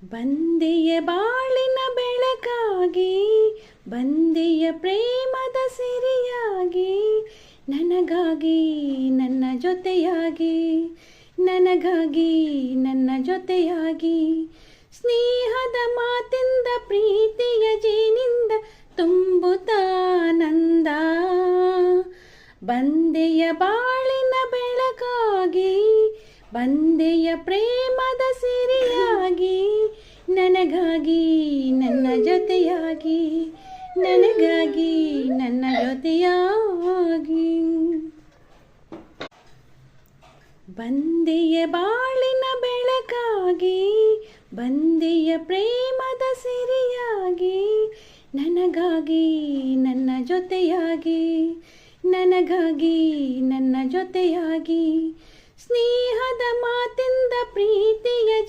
ಬಂದೆಯ ಬಾಳಿನ ಬೆಳಕಾಗಿ, ಬಂದೆಯ ಪ್ರೇಮದ ಸಿರಿಯಾಗಿ, ನನಗಾಗಿ ನನ್ನ ಜೊತೆಯಾಗಿ, ನನಗಾಗಿ ನನ್ನ ಜೊತೆಯಾಗಿ, ಸ್ನೇಹದ ಮಾತಿಂದ ಪ್ರೀತಿಯ ಜೀನಿಂದ ತುಂಬುತ್ತಾನಂದ. ಬಂದೆಯ ಬಾಳಿನ ಬೆಳಕಾಗಿ, ಬಂದೆಯ ಪ್ರೇಮದ ಸಿರಿಯಾಗಿ, ನನಗಾಗಿ ನನ್ನ ಜೊತೆಯಾಗಿ, ನನಗಾಗಿ ನನ್ನ ಜೊತೆಯಾಗಿ. ಬಂದೆಯ ಬಾಳಿನ ಬೆಳಕಾಗಿ, ಬಂದೆಯ ಪ್ರೇಮದ ಸಿರಿಯಾಗಿ, ನನಗಾಗಿ ನನ್ನ ಜೊತೆಯಾಗಿ, ನನಗಾಗಿ ನನ್ನ ಜೊತೆಯಾಗಿ, ಸ್ನೇಹದ ಮಾತಿಂದ ಪ್ರೀತಿಯ